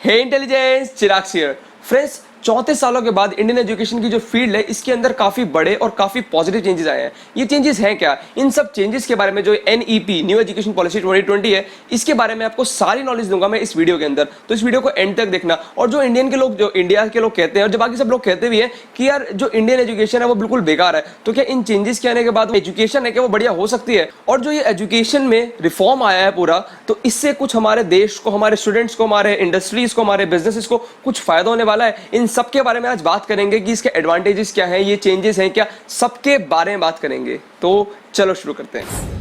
Hey intelligence, Chirag here. Friends, 34 सालों के बाद इंडियन एजुकेशन की जो फील्ड है इसके अंदर काफी बड़े और काफी पॉजिटिव चेंजेस आए हैं। ये चेंजेस हैं क्या? इन सब चेंजेस के बारे में जो एनईपी न्यू एजुकेशन पॉलिसी 2020 है, इसके बारे में आपको सारी नॉलेज दूंगा मैं इस वीडियो के अंदर। तो इस वीडियो को एंड तक देखना। और जो इंडियन के लोग, जो इंडिया के लोग कहते हैं और जो बाकी सब लोग कहते भी हैं कि यार जो इंडियन एजुकेशन है वो बिल्कुल बेकार है, तो क्या इन चेंजेस के आने के बाद एजुकेशन है क्या वो बढ़िया हो सकती है? और जो ये एजुकेशन में रिफॉर्म आया है पूरा, तो इससे कुछ हमारे देश को, हमारे स्टूडेंट्स को, हमारे इंडस्ट्रीज को, हमारे बिजनेसेस को कुछ फायदा होने वाला है। इन सब के बारे में आज बात करेंगे कि इसके एडवांटेजेस क्या हैं, ये चेंजेस हैं क्या, सबके बारे में बात करेंगे। तो चलो शुरू करते हैं।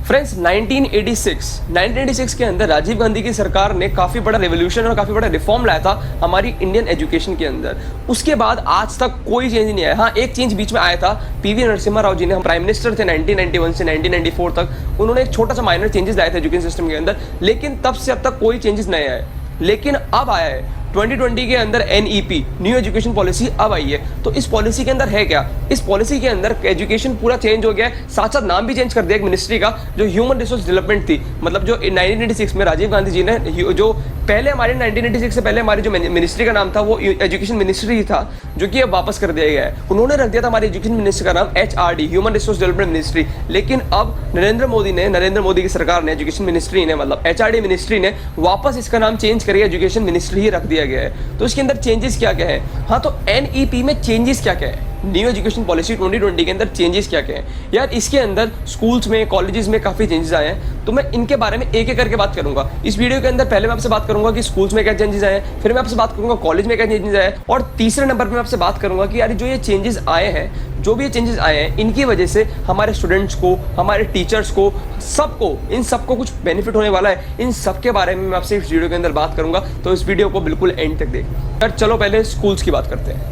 फ्रेंड्स, 1986 के अंदर राजीव गांधी की सरकार ने काफी बड़ा रेवोल्यूशन और काफी बड़ा रिफॉर्म लाया था हमारी इंडियन एजुकेशन के अंदर। उसके बाद आज तक कोई चेंज नहीं आया। हाँ, एक चेंज बीच में आया था। पीवी नरसिम्हा राव जी ने, हम प्राइम मिनिस्टर थे 1991 से 1994 तक, उन्होंने एक छोटा सा माइनर चेंजेस लाए थे एजुकेशन सिस्टम के अंदर, लेकिन तब से अब तक कोई चेंजेस नहीं आए। लेकिन अब आया है 2020 के अंदर एनईपी न्यू एजुकेशन पॉलिसी अब आई है। तो इस पॉलिसी के अंदर है क्या? इस पॉलिसी के अंदर एजुकेशन पूरा चेंज हो गया है, साथ साथ नाम भी चेंज कर दिया एक मिनिस्ट्री का, जो ह्यूमन रिसोर्स डेवलपमेंट थी। मतलब जो 1986 में राजीव गांधी जी ने, जो पहले हमारे 1986 से पहले हमारी जो मिनिस्ट्री का नाम था वो एजुकेशन मिनिस्ट्री ही था, जो कि अब वापस कर दिया गया है। उन्होंने रख दिया था हमारी एजुकेशन मिनिस्ट्री का नाम HRD, human resource development ministry. लेकिन अब नरेंद्र मोदी की सरकार ने, एजुकेशन मिनिस्ट्री ने, मतलब HRD मिनिस्ट्री ने वापस इसका नाम चेंज करके एजुकेशन मिनिस्ट्री ही रख दिया गया है। तो इसके अंदर चेंजेस क्या क्या है? हाँ, तो एनईपी में चेंजेस क्या क्या है? न्यू एजुकेशन पॉलिसी 2020 के अंदर चेंजेस क्या क्या है? यार, इसके अंदर स्कूल्स में, कॉलेजेस में काफी चेंजेस आए हैं, तो मैं इनके बारे में एक एक करके बात करूंगा इस वीडियो के अंदर। पहले मैं आपसे बात करूंगा कि स्कूल्स में क्या चेंजेस आए हैं, फिर मैं आपसे बात करूंगा कॉलेज में क्या चेंजेस आए, और तीसरे नंबर पर मैं आपसे बात करूंगा कि यार जो ये चेंजेस आए हैं, जो भी ये चेंजेस आए हैं, इनकी वजह से हमारे स्टूडेंट्स को, हमारे टीचर्स को, सबको, इन सबको कुछ बेनिफिट होने वाला है। इन सब के बारे में मैं आपसे इस वीडियो के अंदर बात करूंगा, तो इस वीडियो को बिल्कुल एंड तक देखना। यार चलो पहले स्कूल्स की बात करते हैं।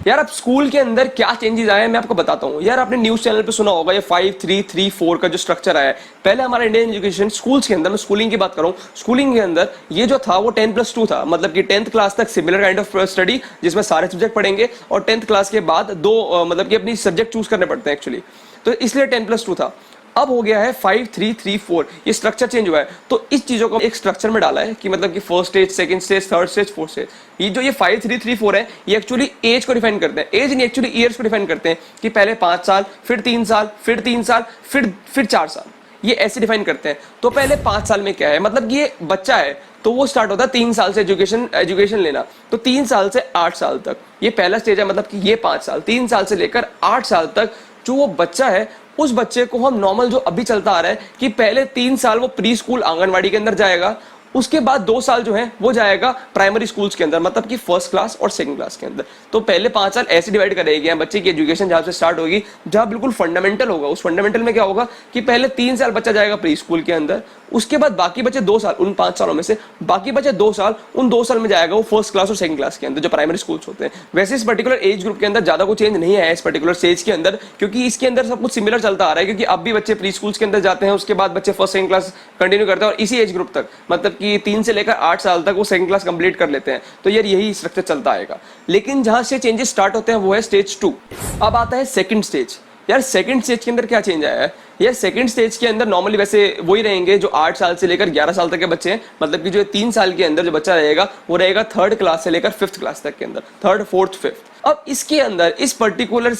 यार, अब स्कूल के अंदर क्या चेंजेस आए हैं मैं आपको बताता हूँ। यार, आपने न्यूज चैनल पे सुना होगा ये 5-3-3-4 का जो स्ट्रक्चर आया है। पहले हमारा इंडियन एजुकेशन स्कूल्स के अंदर, मैं स्कूलिंग की बात करूँ, स्कूलिंग के अंदर ये जो था वो 10+2 था। मतलब कि 10th क्लास तक सिमिलर काइंड ऑफ स्टडी, जिसमें सारे सब्जेक्ट पढ़ेंगे, और 10th क्लास के बाद दो मतलब कि अपनी सब्जेक्ट चूज करने पड़ते हैं एक्चुअली, तो इसलिए 10+2 था। अब हो गया है 5-3-3-4, ये स्ट्रक्चर चेंज हुआ है। तो इस चीजों को एक स्ट्रक्चर में डाला है कि मतलब कि first stage, second stage, third stage, fourth stage. ये जो ये 5-3-3-4 है, ये एक्चुअली एज को डिफाइन करते हैं। एज नहीं, एक्चुअली ईयर्स को डिफाइन करते हैं कि पहले 5 साल, फिर 3 साल, फिर 3 साल, फिर 4 साल, ये ऐसे डिफाइन करते हैं। तो पहले 5 साल में क्या है, मतलब कि ये बच्चा है तो वो स्टार्ट होता है 3 साल से एजुकेशन लेना, तो 3 साल से 8 साल तक ये पहला स्टेज है। मतलब कि ये 5 साल, 3 साल से लेकर 8 साल तक जो वो बच्चा है, उस बच्चे को हम नॉर्मल जो अभी चलता आ रहा है कि पहले 3 साल वो प्री स्कूल, आंगनवाड़ी के अंदर जाएगा, उसके बाद 2 साल जो है वो जाएगा प्राइमरी स्कूल्स के अंदर, मतलब कि फर्स्ट क्लास और सेकंड क्लास के अंदर। तो पहले 5 साल ऐसे डिवाइड करेंगे बच्चे की एजुकेशन, जहां से स्टार्ट होगी, जहां बिल्कुल फंडामेंटल होगा। उस फंडामेंटल में क्या होगा कि पहले 3 साल बच्चा जाएगा प्री स्कूल के अंदर, उसके बाद बाकी बचे 2 साल, उन 5 सालों में से बाकी बचे 2 साल, उन 2 साल में जाएगा वो फर्स्ट क्लास और सेकंड क्लास के अंदर, जो प्राइमरी स्कूल्स होते हैं। वैसे इस पर्टिकुलर एज ग्रुप के अंदर ज्यादा कोई चेंज नहीं है इस पर्टिकुलर स्टेज के अंदर, क्योंकि इसके अंदर सब कुछ सिमिलर चलता आ रहा है। क्योंकि अब भी बच्चे प्री स्कूल्स के अंदर जाते हैं, उसके बाद बच्चे फर्स्ट सेकंड क्लास कंटिन्यू करते हैं, और इसी एज ग्रुप तक, मतलब कि 3 से लेकर 8 साल तक वो सेकंड क्लास कंप्लीट कर लेते हैं। तो यार यही स्ट्रक्चर चलता आएगा। लेकिन जहां से चेंजेस स्टार्ट होते हैं वो है स्टेज 2। अब आता है सेकंड स्टेज। यार, सेकंड स्टेज के अंदर क्या चेंज आया है? यार, सेकंड स्टेज के अंदर नॉर्मली वैसे वही रहेंगे जो 8 साल से लेकर 11 साल तक के बच्चे हैं। मतलब कि जो 3 साल के अंदर जो बच्चा रहेगा वो रहेगा 3rd क्लास से लेकर 5th क्लास तक के अंदर, 3rd, 4th, 5th। अब इसके अंदर इस पर्टिकुलर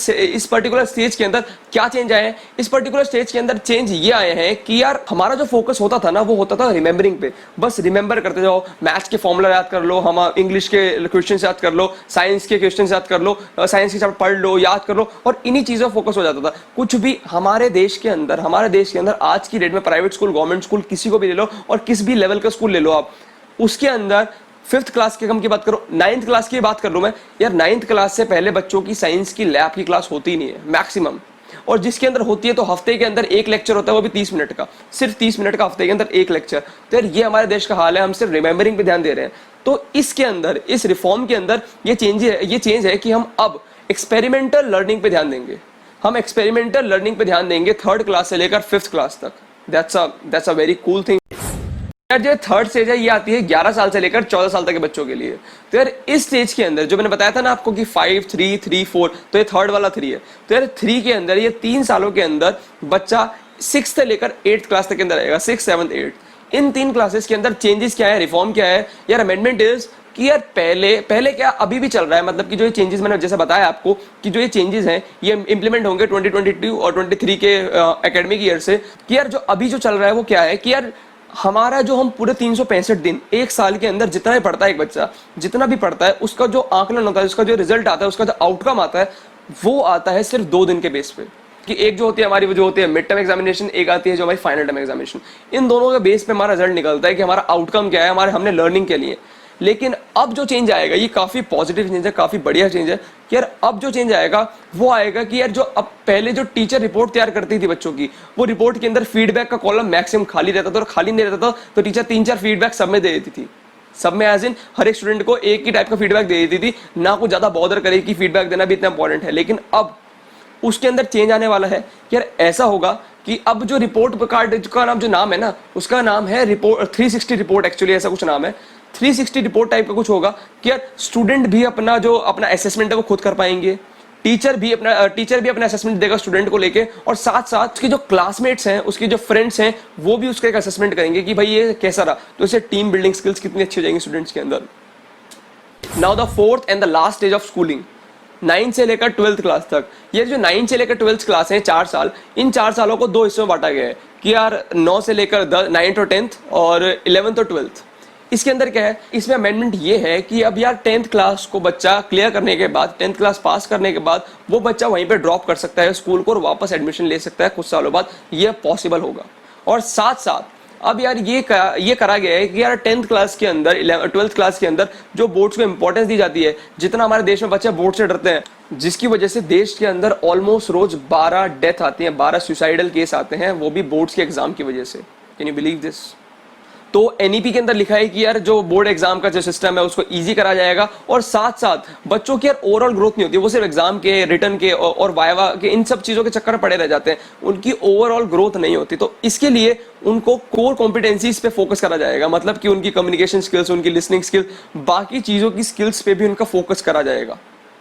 स्टेज के अंदर क्या चेंज आए हैं? इस पर्टिकुलर स्टेज के अंदर चेंज ये आए हैं कि यार हमारा जो फोकस होता था ना, वो होता था रिमेंबरिंग पे। बस रिमेंबर करते जाओ, मैथ्स के फॉर्मूला याद कर लो, हम इंग्लिश के क्वेश्चन याद कर लो, साइंस के क्वेश्चन याद कर लो, साइंस के चैप्टर पढ़ लो, याद कर लो, और इन्हीं चीजों फोकस हो जाता था। कुछ भी हमारे देश के अंदर आज की डेट में प्राइवेट स्कूल, गवर्नमेंट स्कूल, किसी को भी ले लो और किस भी लेवल का स्कूल ले लो आप, उसके अंदर 5th क्लास के कम की बात करो, 9th क्लास की बात कर लो मैं, यार 9th क्लास से पहले बच्चों की साइंस की लैब की क्लास होती नहीं है मैक्सिमम, और जिसके अंदर होती है तो हफ्ते के अंदर एक लेक्चर होता है, वो भी 30 मिनट का, सिर्फ 30 मिनट का हफ्ते के अंदर एक लेक्चर। तो यार ये हमारे देश का हाल है, हम सिर्फ रिमेंबरिंग पे ध्यान दे रहे हैं। तो इसके अंदर, इस रिफॉर्म के अंदर ये चेंज है कि हम अब एक्सपेरिमेंटल लर्निंग पे ध्यान देंगे। हम एक्सपेरिमेंटल लर्निंग पे ध्यान देंगे 3rd क्लास से लेकर 5th क्लास तक। That's a very cool thing. यार जो 3rd स्टेज है, ये आती है 11 साल से लेकर 14 साल तक के बच्चों के लिए। तो यार इस स्टेज के अंदर जो मैंने बताया था ना आपको कि 5-3-3-4, तो ये 3rd वाला 3 है। तो यार 3 के अंदर, ये 3 सालों के अंदर बच्चा 6 से लेकर 8th क्लास तक के अंदर आएगा, 6, 7, 8 इन 3 क्लासेस के अंदर चेंजेस क्या है, रिफॉर्म क्या है यार। अमेंडमेंट इज कि यार पहले क्या अभी भी चल रहा है, मतलब कि जो ये चेंजेस मैंने जैसे बताया आपको कि जो ये चेंजेस हैं ये इंप्लीमेंट होंगे 2022 और 23 के एकेडमिक ईयर से। कि यार जो अभी जो चल रहा है वो क्या है कि यार हमारा जो हम पूरे 365 दिन एक साल के अंदर जितना भी पढ़ता है एक बच्चा, जितना भी पढ़ता है उसका जो आकलन होता है, उसका जो रिजल्ट आता है, उसका जो आउटकम आता है वो आता है सिर्फ 2 दिन के बेस पे। कि एक जो होती है हमारी वो जो होती है मिड टर्म एग्जामिनेशन, एक आती है जो हमारी फाइनल टर्म एग्जामिनेशन। इन दोनों के बेस पे हमारा रिजल्ट निकलता है कि हमारा आउटकम क्या है, हमारे हमने लर्निंग के लिए। लेकिन अब जो चेंज आएगा ये काफी पॉजिटिव चेंज है, काफी बढ़िया चेंज है कि यार अब जो चेंज आएगा वो आएगा कि यार जो अब पहले जो टीचर रिपोर्ट तैयार करती थी बच्चों की, वो रिपोर्ट के अंदर फीडबैक का कॉलम मैक्सिमम खाली रहता था, और खाली नहीं रहता था तो टीचर 3-4 फीडबैक सब में दे देती थी। सब में एज इन हर एक स्टूडेंट को एक ही टाइप का फीडबैक दे देती थी, ना कुछ ज्यादा बॉदर करे कि फीडबैक देना भी इतना इंपॉर्टेंट है। लेकिन अब उसके अंदर चेंज आने वाला है कि यार ऐसा होगा कि अब जो रिपोर्ट कार्ड का नाम जो नाम है ना, उसका नाम है रिपोर्ट 360 रिपोर्ट, एक्चुअली ऐसा कुछ नाम है 360 रिपोर्ट टाइप का कुछ होगा कि यार स्टूडेंट भी अपना असेसमेंट है वो खुद कर पाएंगे, टीचर भी अपना असेसमेंट देगा स्टूडेंट को लेके, और साथ साथ उसके जो क्लासमेट्स हैं, उसके जो फ्रेंड्स हैं, वो भी उसका एक असेसमेंट करेंगे कि भाई ये कैसा रहा। तो इससे टीम बिल्डिंग स्किल्स कितनी अच्छी हो जाएंगी स्टूडेंट्स के अंदर। Now the fourth and the last stage of schooling, 9 से लेकर 12th क्लास तक। ये जो 9 से लेकर 12th क्लास है 4 साल, इन 4 सालों को 2 हिस्सों में बांटा गया है कि यार 9 से लेकर 9th और 10th और 11th और 12th। इसके अंदर क्या है, इसमें अमेंडमेंट ये है कि अब यार 10th क्लास को बच्चा क्लियर करने के बाद, 10th क्लास पास करने के बाद वो बच्चा वहीं पे ड्रॉप कर सकता है स्कूल को और वापस एडमिशन ले सकता है कुछ सालों बाद, ये पॉसिबल होगा। और साथ साथ अब यार ये करा गया है कि यार 10th क्लास के अंदर 12th क्लास के अंदर जो बोर्ड्स को इंपॉर्टेंस दी जाती है, जितना हमारे देश में बच्चे बोर्ड से डरते हैं, जिसकी वजह से देश के अंदर ऑलमोस्ट रोज 12 डेथ आती हैं, 12 सुसाइडल केस आते हैं, वो भी बोर्ड्स के एग्जाम की वजह से। Can you believe this? तो एनईपी के अंदर लिखा है कि यार जो बोर्ड एग्जाम का जो सिस्टम है उसको इजी करा जाएगा, और साथ साथ बच्चों की यार ओवरऑल ग्रोथ नहीं होती, वो सिर्फ एग्जाम के, रिटर्न के और वाइवा के इन सब चीजों के चक्कर में पड़े रह जाते हैं, उनकी ओवरऑल ग्रोथ नहीं होती। तो इसके लिए उनको कोर कॉम्पिटेंसीज पे फोकस करा जाएगा, मतलब कि उनकी कम्युनिकेशन स्किल्स, उनकी लिसनिंग स्किल्स, बाकी चीजों की स्किल्स पे भी उनका फोकस करा जाएगा।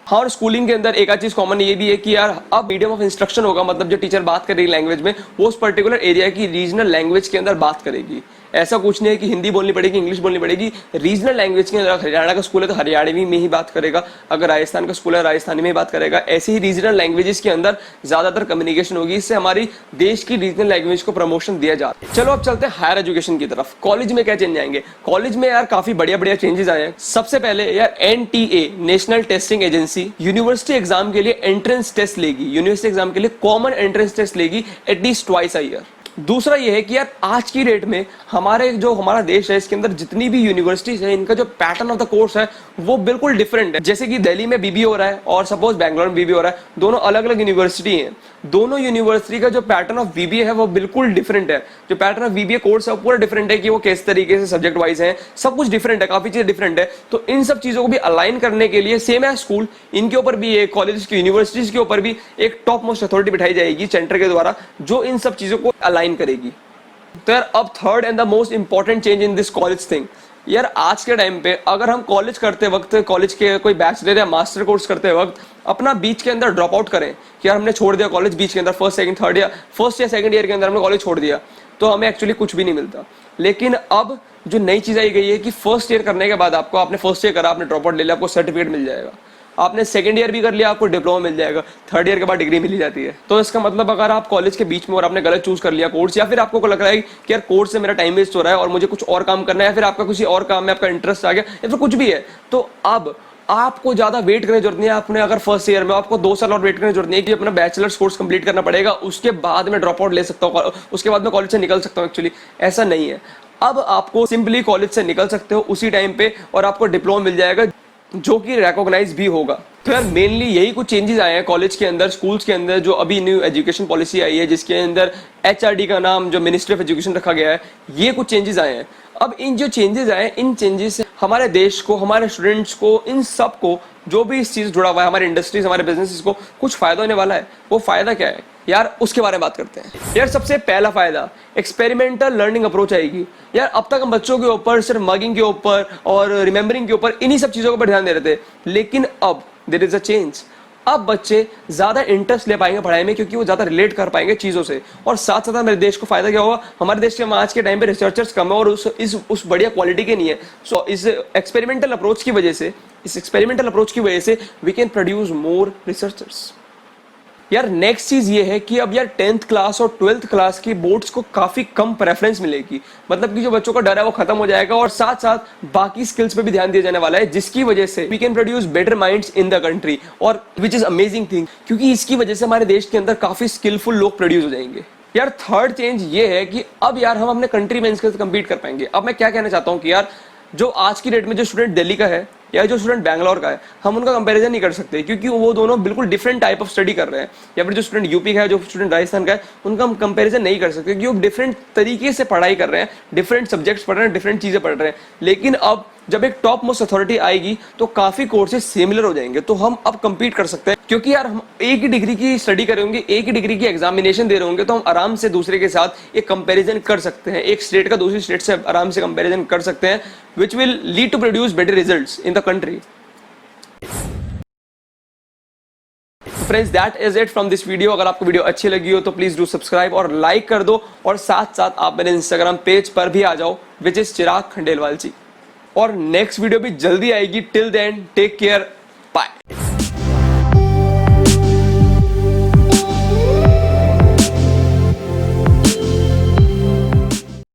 हाँ, और स्कूलिंग के अंदर एक आध चीज कॉमन ये भी है कि यार अब मीडियम ऑफ इंस्ट्रक्शन होगा, मतलब जो टीचर बात कर रही लैंग्वेज में वो उस पर्टिकुलर एरिया की रीजनल लैंग्वेज के अंदर बात करेगी। ऐसा कुछ नहीं है कि हिंदी बोलनी पड़ेगी, इंग्लिश बोलनी पड़ेगी, रीजनल लैंग्वेज के अंदर। हरियाणा का स्कूल है तो हरियाणवी में ही बात करेगा, अगर राजस्थान का स्कूल है राजस्थानी में ही बात करेगा। ऐसे ही रीजनल लैंग्वेजेस के अंदर ज्यादातर कम्युनिकेशन होगी, इससे हमारी देश की रीजनल लैंग्वेज को प्रमोशन दिया जा रहा है। चलो अब चलते हैं हायर एजुकेशन की तरफ। कॉलेज में क्या चेंज आएंगे? कॉलेज में यार काफी बढ़िया बढ़िया चेंजेस आए हैं। सबसे पहले यार NTA national testing agency university exam के लिए एंट्रेंस टेस्ट लेगी, यूनिवर्सिटी एग्जाम के लिए कॉमन एंट्रेंस टेस्ट लेगी एटलीस्ट ट्वाइस अ ईयर। दूसरा ये है कि यार आज की डेट में हमारा देश है, इसके अंदर जितनी भी यूनिवर्सिटीज है, इनका जो पैटर्न ऑफ द कोर्स है वो बिल्कुल डिफरेंट है। जैसे कि दिल्ली में बीबीए हो रहा है और सपोज बैंगलोर में बीबीए हो रहा है, दोनों अलग अलग यूनिवर्सिटी हैं। दोनों यूनिवर्सिटी का जो पैटर्न ऑफ बीबीए है वो बिल्कुल डिफरेंट है। जो पैटर्न ऑफ बीबीए कोर्स है वो पूरा डिफरेंट है कि वो किस तरीके से सब्जेक्ट वाइज है, सब कुछ डिफरेंट है, काफी चीजें डिफरेंट है। तो इन सब चीजों को भी अलाइन करने के लिए सेम है स्कूल, इनके ऊपर भी एक कॉलेज की यूनिवर्सिटीज के ऊपर भी एक टॉप मोस्ट अथॉरिटी बिठाई जाएगी सेंटर के द्वारा, जो इन सब चीजों को अलाइन करेगी। तो यार अब third and the most important change in this college thing, यार आज के टाइम पे अगर हम कॉलेज करते वक्त, कॉलेज के कोई बैचलर या मास्टर कोर्स करते वक्त अपना बीच के अंदर ड्रॉप आउट करें कि यार हमने छोड़ दिया कॉलेज बीच के अंदर, फर्स्ट या सेकंड ईयर के अंदर हमने कॉलेज छोड़ दिया, तो हमें एक्चुअली कुछ भी नहीं मिलता। लेकिन अब जो नई चीज आई गई है कि फर्स्ट ईयर करने के बाद आपने फर्स्ट ईयर करा, आपने ड्रॉप आउट ले लिया, आपको सर्टिफिकेट मिल जाएगा। आपने सेकंड ईयर भी कर लिया, आपको डिप्लोमा मिल जाएगा, थर्ड ईयर के बाद डिग्री मिली जाती है। तो इसका मतलब अगर आप कॉलेज के बीच में और आपने गलत चूज कर लिया कोर्स, या फिर आपको लग रहा है कि यार कोर्स से मेरा टाइम वेस्ट हो रहा है और मुझे कुछ और काम करना है, या फिर आपका किसी और काम में आपका इंटरेस्ट आ गया, या फिर कुछ भी है, तो अब आपको ज्यादा वेट करने की जरूरत नहीं है। आपने अगर फर्स्ट ईयर में आपको 2 साल और वेट करने की जरूरत नहीं है कि अपना बैचलर्स कोर्स कंप्लीट करना पड़ेगा, उसके बाद में ड्रॉप आउट ले सकता हूँ, उसके बाद में कॉलेज से निकल सकता हूँ। एक्चुअली ऐसा नहीं है, अब आपको सिंपली कॉलेज से निकल सकते हो उसी टाइम पे और आपको डिप्लोमा मिल जाएगा जो कि रिकॉग्नाइज भी होगा। तो यार मेनली यही कुछ चेंजेस आए हैं कॉलेज के अंदर, स्कूल्स के अंदर। जो अभी न्यू एजुकेशन पॉलिसी आई है जिसके अंदर HRD का नाम जो मिनिस्ट्री ऑफ एजुकेशन रखा गया है, ये कुछ चेंजेस आए हैं। अब इन जो चेंजेस आए, इन चेंजेस से हमारे देश को, हमारे स्टूडेंट्स को, इन सब को जो भी इस चीज जुड़ा हुआ है, हमारे इंडस्ट्रीज, हमारे बिजनेसेस को कुछ फायदा होने वाला है। वो फायदा क्या है यार, उसके बारे में बात करते हैं। यार सबसे पहला फायदा एक्सपेरिमेंटल लर्निंग अप्रोच आएगी। यार अब तक हम बच्चों के ऊपर सिर्फ मगिंग के ऊपर और रिमेंबरिंग के ऊपर, इन्हीं सब चीजों के ऊपर ध्यान दे रहे थे, लेकिन अब देयर इज अ चेंज। अब बच्चे ज्यादा इंटरेस्ट ले पाएंगे पढ़ाई में, क्योंकि वो ज्यादा रिलेट कर पाएंगे चीजों से। और साथ साथ हमारे देश को फायदा क्या होगा, हमारे देश के आज के टाइम पे रिसर्चर्स कम है और उस बढ़िया क्वालिटी के नहीं है। सो इस एक्सपेरिमेंटल अप्रोच की वजह से we can produce more researchers. यार नेक्स्ट चीज ये है कि अब यार 10th क्लास और 12th क्लास की बोर्ड्स को काफी कम प्रेफरेंस मिलेगी, मतलब कि जो बच्चों का डर है वो खत्म हो जाएगा और साथ साथ बाकी स्किल्स पे भी ध्यान दिया जाने वाला है, जिसकी वजह से we can produce better minds in the country, और विच इज अमेजिंग थिंग, क्योंकि इसकी वजह से हमारे देश के अंदर काफी स्किलफुल लोग प्रोड्यूस हो जाएंगे। यार थर्ड चेंज ये है कि अब यार हम अपने कंट्री में स्किल्स कंपीट कर पाएंगे। अब मैं क्या कहना चाहता हूँ कि यार जो आज की डेट में जो स्टूडेंट दिल्ली का है या जो स्टूडेंट बैंगलोर का है, हम उनका कंपैरिजन नहीं कर सकते, क्योंकि वो दोनों बिल्कुल डिफरेंट टाइप ऑफ स्टडी कर रहे हैं। या फिर जो स्टूडेंट यूपी का है, जो स्टूडेंट राजस्थान का है, उनका हम कंपैरिजन नहीं कर सकते, क्योंकि वो डिफरेंट तरीके से पढ़ाई कर रहे हैं, डिफरेंट सब्जेक्ट्स पढ़ रहे हैं, डिफरेंट चीजें पढ़ रहे हैं। लेकिन अब जब एक टॉप मोस्ट अथॉरिटी आएगी तो काफी कोर्सेज सिमिलर हो जाएंगे, तो हम अब compete कर सकते हैं, क्योंकि यार हम एक ही डिग्री की स्टडी कर रहे होंगे, एक ही डिग्री की एग्जामिनेशन दे रहे होंगे, तो हम आराम से दूसरे के साथ एक कंपैरिजन कर सकते हैं, एक स्टेट का दूसरी स्टेट से आराम से कंपैरिजन कर सकते हैं, which will lead to produce better results in the country. Friends, that is it from this video. अगर आपको वीडियो अच्छी लगी हो तो प्लीज डू सब्सक्राइब और लाइक कर दो, और साथ साथ आप मेरे इंस्टाग्राम पेज पर भी आ जाओ, विच इज चिराग खंडेलवाल जी। और नेक्स्ट वीडियो भी जल्दी आएगी। Till then take care.